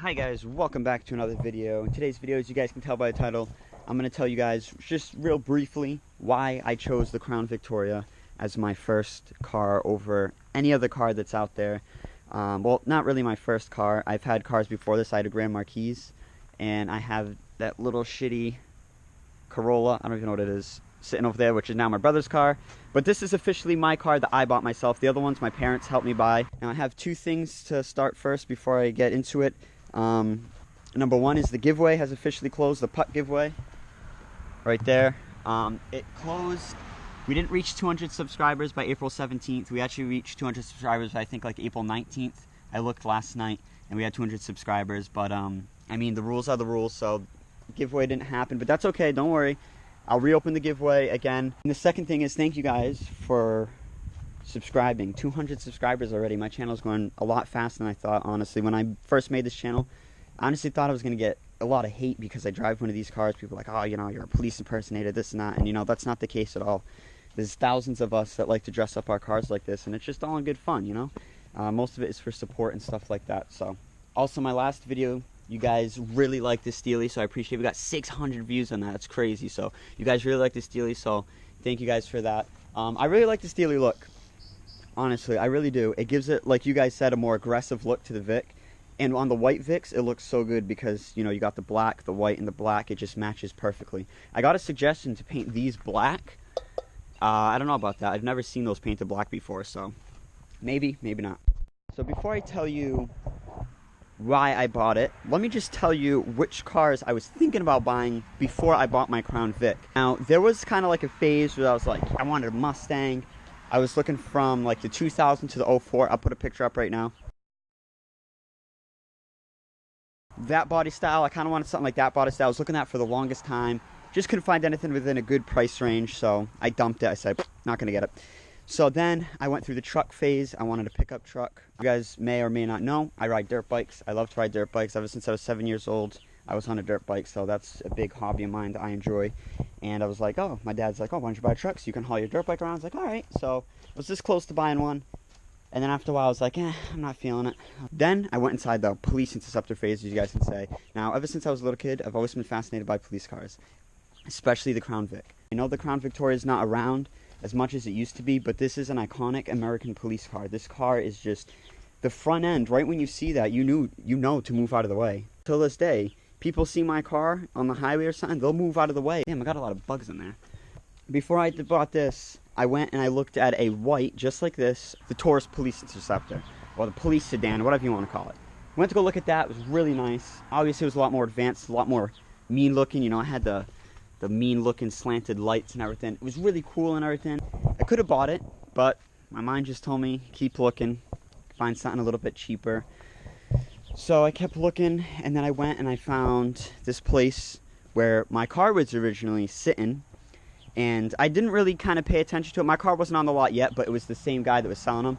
Hi guys, welcome back to another video. In today's video, as you guys can tell by the title, I'm going to tell you guys just real briefly why I chose the Crown Victoria as my first car over any other car that's out there. Well, not really my first car. I've had cars before this. I had a Grand Marquis, and I have that little shitty Corolla, I don't even know what it is, sitting over there, which is now my brother's car. But this is officially my car that I bought myself. The other ones my parents helped me buy. Now I have two things to start first before I get into it. Number one is the giveaway has officially closed, the putt giveaway right there. It closed. We didn't reach 200 subscribers by April 17th. We actually reached 200 subscribers by, I think, like April 19th. I looked last night and we had 200 subscribers, but I mean, the rules are the rules, so giveaway didn't happen, but that's okay, don't worry. I'll reopen the giveaway again. And the second thing is, thank you guys for subscribing. 200 subscribers already. My channel's going a lot faster than I thought, honestly. When I first made this channel, I honestly thought I was going to get a lot of hate because I drive one of these cars. People are like, oh, you know, you're a police impersonator, this and that. And, you know, that's not the case at all. There's thousands of us that like to dress up our cars like this, and it's just all in good fun, you know? Most of it is for support and stuff like that. So, also my last video, you guys really like this Steely, so I appreciate it. We got 600 views on that. It's crazy. So, you guys really like this Steely, so thank you guys for that. I really like the Steely look. Honestly, I really do. It gives it, like you guys said, a more aggressive look to the Vic. And on the white Vics, it looks so good because, you know, you got the black, the white, and the black. It just matches perfectly. I got a suggestion to paint these black. I don't know about that. I've never seen those painted black before, so maybe, maybe not. So before I tell you why I bought it, let me just tell you which cars I was thinking about buying before I bought my Crown Vic. Now, there was kind of like a phase where I was like, I wanted a Mustang. I was looking from like the 2000 to the 04. I'll put a picture up right now. That body style, I kind of wanted something like that body style. I was looking at for the longest time. Just couldn't find anything within a good price range, so I dumped it. I said, not going to get it. So then I went through the truck phase. I wanted a pickup truck. You guys may or may not know, I ride dirt bikes. I love to ride dirt bikes. Ever since I was 7 years old, I was on a dirt bike, so that's a big hobby of mine that I enjoy. And I was like, oh, my dad's like, oh, why don't you buy a truck so you can haul your dirt bike around? I was like, all right. So I was this close to buying one. And then after a while, I was like, I'm not feeling it. Then I went inside the police interceptor phase, as you guys can say. Now, ever since I was a little kid, I've always been fascinated by police cars, especially the Crown Vic. I know the Crown Victoria is not around as much as it used to be, but this is an iconic American police car. This car is just the front end. Right when you see that, you know to move out of the way. Till this day, people see my car on the highway or something, they'll move out of the way. Damn, I got a lot of bugs in there. Before I bought this, I went and I looked at a white, just like this, the Taurus Police Interceptor, or the police sedan, whatever you want to call it. Went to go look at that. It was really nice. Obviously, it was a lot more advanced, a lot more mean looking. You know, I had the mean looking slanted lights and everything. It was really cool and everything. I could have bought it, but my mind just told me, keep looking, find something a little bit cheaper. So I kept looking, and then I went and I found this place where my car was originally sitting. And I didn't really kind of pay attention to it. My car wasn't on the lot yet, but it was the same guy that was selling them.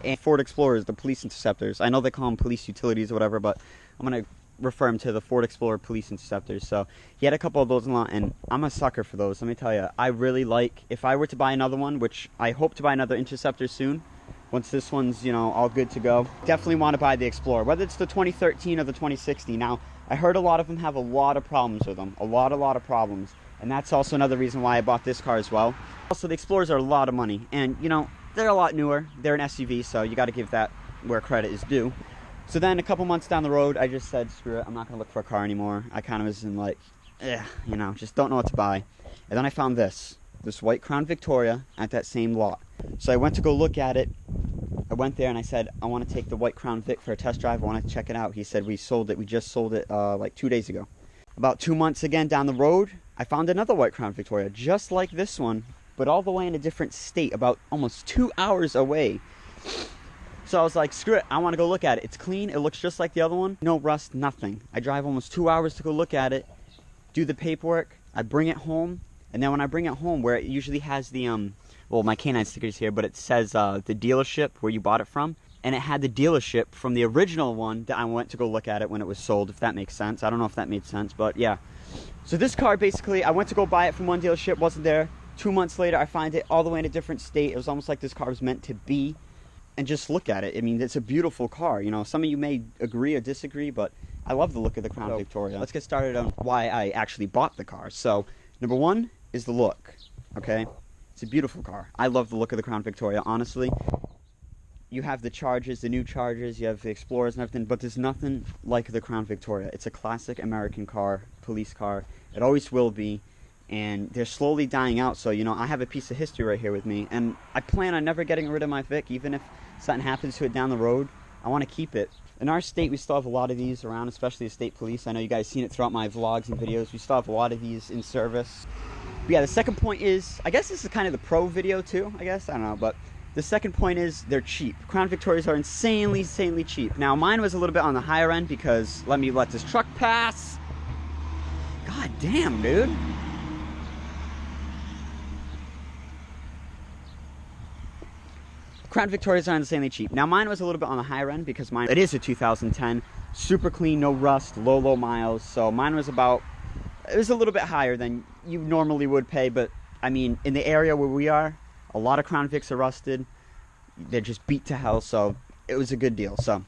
And Ford Explorers, the police interceptors. I know they call them police utilities or whatever, but I'm going to refer him to the Ford Explorer police interceptors. So he had a couple of those in the lot, and I'm a sucker for those. Let me tell you, I really like, if I were to buy another one, which I hope to buy another Interceptor soon, once this one's, you know, all good to go, definitely want to buy the Explorer, whether it's the 2013 or the 2016. Now, I heard a lot of them have a lot of problems with them, a lot of problems. And that's also another reason why I bought this car as well. Also, the Explorers are a lot of money. And, you know, they're a lot newer. They're an SUV, so you got to give that where credit is due. So then a couple months down the road, I just said, screw it. I'm not going to look for a car anymore. I kind of was in like, you know, just don't know what to buy. And then I found this white Crown Victoria at that same lot. So I went to go look at it. I went there and I said, I want to take the white Crown Vic for a test drive. I want to check it out. He said, we sold it. We just sold it like 2 days ago. About 2 months again down the road, I found another white Crown Victoria, just like this one, but all the way in a different state, about almost 2 hours away. So I was like, screw it, I want to go look at it. It's clean, it looks just like the other one, no rust, nothing. I drive almost 2 hours to go look at it, do the paperwork, I bring it home, and then when I bring it home, where it usually has the, well, my canine sticker's here, but it says the dealership where you bought it from. And it had the dealership from the original one that I went to go look at it when it was sold, if that makes sense. I don't know if that made sense, but yeah. So this car, basically, I went to go buy it from one dealership, wasn't there. 2 months later, I find it all the way in a different state. It was almost like this car was meant to be. And just look at it. I mean, it's a beautiful car. You know, some of you may agree or disagree, but I love the look of the Crown Victoria. Let's get started on why I actually bought the car. So, number one is the look, okay? It's a beautiful car. I love the look of the Crown Victoria, honestly. You have the Chargers, the new Chargers, you have the Explorers and everything, but there's nothing like the Crown Victoria. It's a classic American car, police car. It always will be, and they're slowly dying out, so, you know, I have a piece of history right here with me, and I plan on never getting rid of my Vic, even if something happens to it down the road. I want to keep it. In our state, we still have a lot of these around, especially the state police. I know you guys seen it throughout my vlogs and videos. We still have a lot of these in service. But yeah, the second point is, I guess this is kind of the pro video too, I guess. I don't know, but the second point is they're cheap. Crown Victorias are insanely, insanely cheap. Now, mine was a little bit on the higher end because let me let this truck pass. God damn, dude. Crown Victorias are insanely cheap. Now, mine was a little bit on the higher end because it is a 2010, super clean, no rust, low miles. So mine was it was a little bit higher than you normally would pay. But I mean, in the area where we are, a lot of Crown Vics are rusted. They're just beat to hell. So it was a good deal. So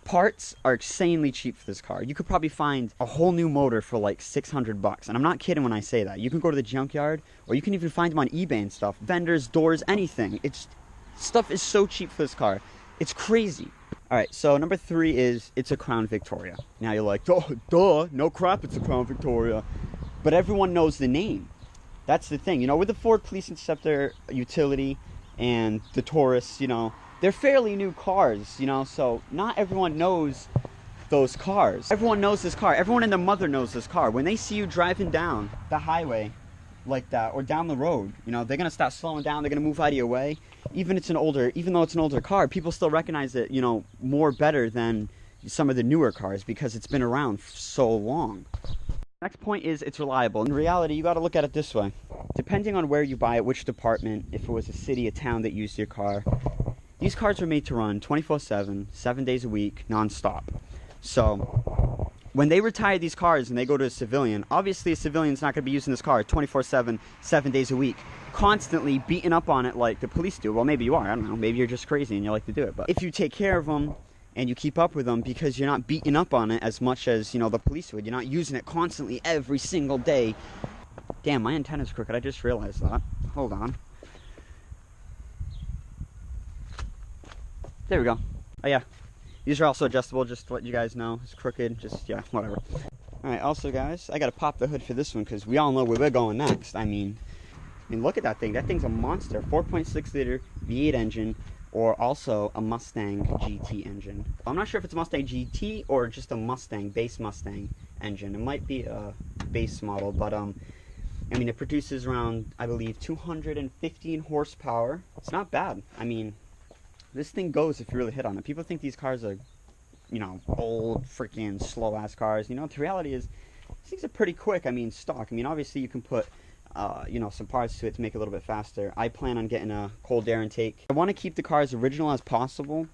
parts are insanely cheap for this car. You could probably find a whole new motor for like $600. And I'm not kidding when I say that. You can go to the junkyard, or you can even find them on eBay and stuff. Vendors, doors, anything. Stuff is so cheap for this car. It's crazy. Alright, so number three is it's a Crown Victoria. Now you're like, oh, duh, no crap, it's a Crown Victoria. But everyone knows the name. That's the thing. You know, with the Ford Police Interceptor utility and the Taurus, you know, they're fairly new cars, you know, so not everyone knows those cars. Everyone knows this car. Everyone and their mother knows this car. When they see you driving down the highway like that, or down the road, you know, they're gonna start slowing down, they're gonna move out of your way. Even though it's an older car, people still recognize it, you know, more better than some of the newer cars because it's been around for so long. Next point is it's reliable. In reality, you gotta look at it this way. Depending on where you buy it, which department, if it was a city, a town that used your car, these cars are made to run 24/7, 7 days a week, non-stop. So when they retire these cars and they go to a civilian, obviously a civilian's not going to be using this car 24/7, 7 days a week, constantly beating up on it like the police do. Well, maybe you are. I don't know. Maybe you're just crazy and you like to do it. But if you take care of them and you keep up with them because you're not beating up on it as much as, you know, the police would. You're not using it constantly every single day. Damn, my antenna's crooked. I just realized that. Hold on. There we go. Oh, yeah. These are also adjustable, just to let you guys know. It's crooked, just, yeah, whatever. Alright, also, guys, I gotta pop the hood for this one, because we all know where we're going next. I mean, look at that thing. That thing's a monster. 4.6-liter V8 engine, or also a Mustang GT engine. I'm not sure if it's a Mustang GT, or just a Mustang, base Mustang engine. It might be a base model, but, I mean, it produces around, I believe, 215 horsepower. It's not bad. I mean, this thing goes if you really hit on it. People think these cars are, you know, old, freaking slow-ass cars. You know, the reality is, these things are pretty quick. I mean, stock. I mean, obviously you can put, you know, some parts to it to make it a little bit faster. I plan on getting a cold air intake. I want to keep the car as original as possible.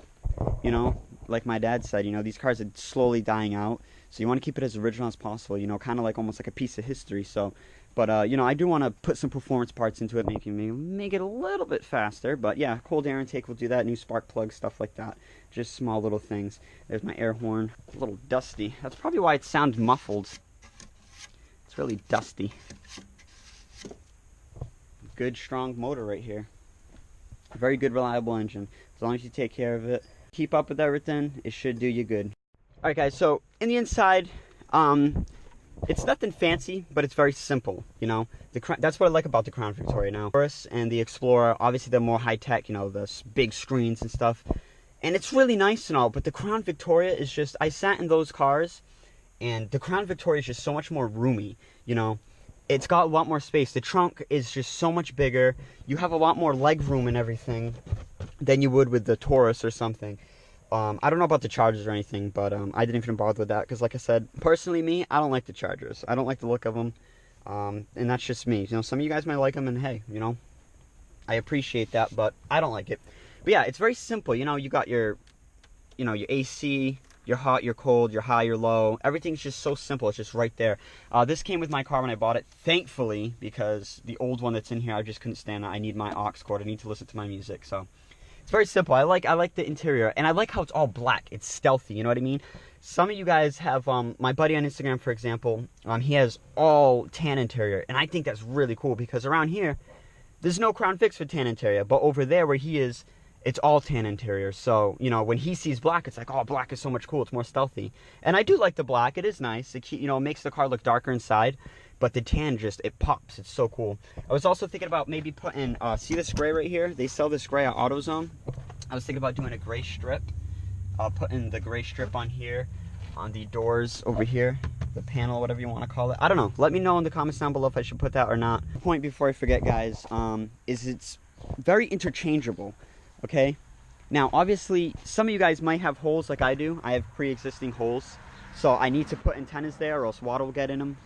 You know, like my dad said, you know, these cars are slowly dying out. So you want to keep it as original as possible. You know, kind of like almost like a piece of history. So, but, you know, I do want to put some performance parts into it, make it a little bit faster. But, yeah, cold air intake will do that. New spark plug, stuff like that. Just small little things. There's my air horn. It's a little dusty. That's probably why it sounds muffled. It's really dusty. Good, strong motor right here. Very good, reliable engine. As long as you take care of it, keep up with everything, it should do you good. Alright, guys, so in the inside, it's nothing fancy, but it's very simple, you know. That's what I like about the Crown Victoria now. Taurus and the Explorer, obviously they're more high-tech, you know, the big screens and stuff. And it's really nice and all, but the Crown Victoria is just, I sat in those cars, and the Crown Victoria is just so much more roomy, you know. It's got a lot more space. The trunk is just so much bigger. You have a lot more leg room and everything than you would with the Taurus or something. I don't know about the Chargers or anything, but I didn't even bother with that because, like I said, personally, me, I don't like the Chargers. I don't like the look of them, and that's just me. You know, some of you guys might like them, and hey, you know, I appreciate that, but I don't like it. But yeah, it's very simple. You know, you got your, you know, your AC, your hot, your cold, your high, your low. Everything's just so simple. It's just right there. This came with my car when I bought it, thankfully, because the old one that's in here, I just couldn't stand it. I need my aux cord. I need to listen to my music, so. It's very simple. I like the interior, and I like how it's all black. It's stealthy, you know what I mean? Some of you guys have, my buddy on Instagram, for example, he has all tan interior, and I think that's really cool because around here, there's no Crown Vics for tan interior, but over there where he is, it's all tan interior. So, you know, when he sees black, it's like, oh, black is so much cool. It's more stealthy. And I do like the black. It is nice. It, you know, makes the car look darker inside. But the tan just, it pops. It's so cool. I was also thinking about maybe putting, see this gray right here? They sell this gray at AutoZone. I was thinking about doing a gray strip. Putting the gray strip on here, on the doors over here. The panel, whatever you want to call it. I don't know. Let me know in the comments down below if I should put that or not. Point before I forget, guys, is it's very interchangeable. Okay, now obviously some of you guys might have holes like I do. I have pre-existing holes, so I need to put antennas there or else water will get in them.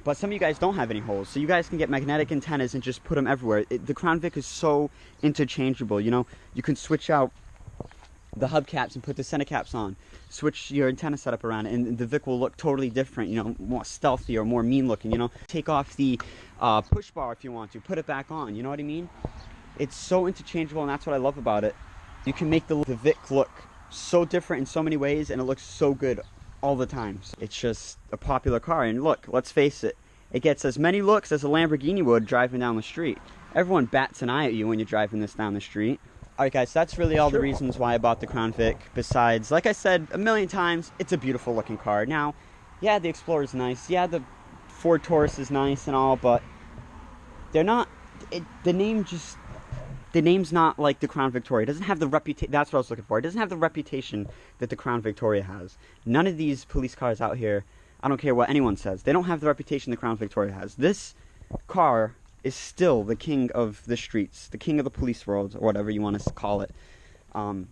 But some of you guys don't have any holes, so you guys can get magnetic antennas and just put them everywhere. The Crown Vic is so interchangeable. You know, you can switch out the hubcaps and put the center caps on, switch your antenna setup around, and the Vic will look totally different, you know, more stealthy or more mean looking, you know. Take off the push bar if you want to, put it back on, you know what I mean? It's so interchangeable, and that's what I love about it. You can make the Vic look so different in so many ways, and it looks so good all the time. It's just a popular car, and look, let's face it, it gets as many looks as a Lamborghini would driving down the street. Everyone bats an eye at you when you're driving this down the street. Alright guys, that's really all the reasons why I bought the Crown Vic. Besides, like I said a million times, it's a beautiful looking car. Now, yeah, the Explorer's nice, yeah, the Ford Taurus is nice and all, but they're not, the name's not like the Crown Victoria. It doesn't have the reputation. That's what I was looking for. It doesn't have the reputation that the Crown Victoria has. None of these police cars out here, I don't care what anyone says, they don't have the reputation the Crown Victoria has. This car is still the king of the streets, the king of the police world, or whatever you want to call it. And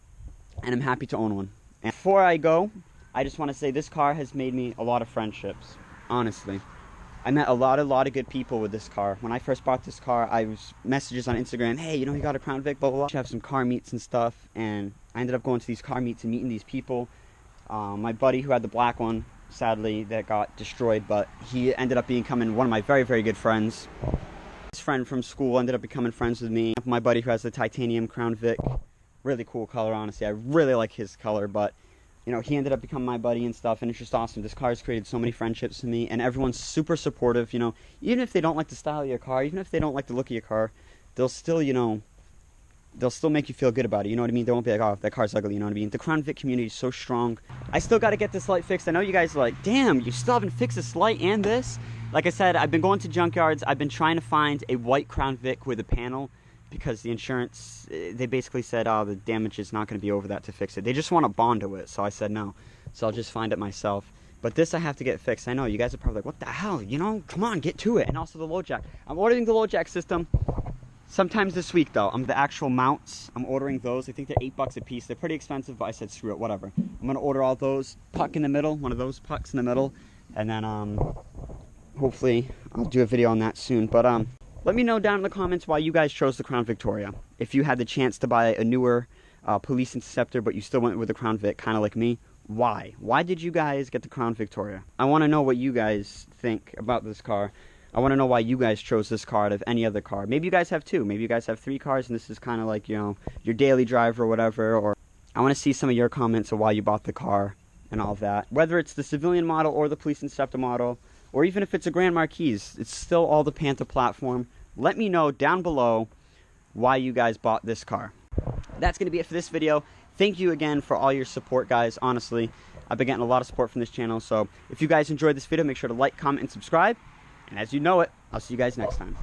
I'm happy to own one. And before I go, I just want to say this car has made me a lot of friendships, honestly. I met a lot of good people with this car. When I first bought this car, I was messages on Instagram, hey, you know, you got a Crown Vic, blah, blah, blah. I have some car meets and stuff, and I ended up going to these car meets and meeting these people. My buddy who had the black one, sadly, that got destroyed, but he ended up becoming one of my very, very good friends. His friend from school ended up becoming friends with me. My buddy who has the titanium Crown Vic, really cool color, honestly. I really like his color, but you know, he ended up becoming my buddy and stuff, and it's just awesome. This car has created so many friendships with me, and everyone's super supportive, you know. Even if they don't like the style of your car, even if they don't like the look of your car, they'll still, you know, they'll still make you feel good about it, you know what I mean? They won't be like, oh, that car's ugly, you know what I mean? The Crown Vic community is so strong. I still got to get this light fixed. I know you guys are like, damn, you still haven't fixed this light and this? Like I said, I've been going to junkyards. I've been trying to find a white Crown Vic with a panel, because the insurance, they basically said, oh, the damage is not going to be over that to fix it. They just want a bond to it, so I said no. So I'll just find it myself. But this I have to get fixed. I know, you guys are probably like, what the hell, you know? Come on, get to it. And also the low jack. I'm ordering the low jack system sometimes this week, though. The actual mounts, I'm ordering those. I think they're $8 a piece. They're pretty expensive, but I said screw it, whatever. I'm going to order all those. Puck in the middle, one of those pucks in the middle. And then, hopefully, I'll do a video on that soon. But, let me know down in the comments why you guys chose the Crown Victoria. If you had the chance to buy a newer Police Interceptor, but you still went with the Crown Vic, kind of like me, why? Why did you guys get the Crown Victoria? I want to know what you guys think about this car. I want to know why you guys chose this car out of any other car. Maybe you guys have two. Maybe you guys have 3 cars, and this is kind of like, you know, your daily drive or whatever. Or I want to see some of your comments of why you bought the car and all of that. Whether it's the civilian model or the Police Interceptor model, or even if it's a Grand Marquis, it's still all the Panther platform. Let me know down below why you guys bought this car. That's going to be it for this video. Thank you again for all your support, guys. Honestly, I've been getting a lot of support from this channel. So if you guys enjoyed this video, make sure to like, comment, and subscribe. And as you know it, I'll see you guys next time.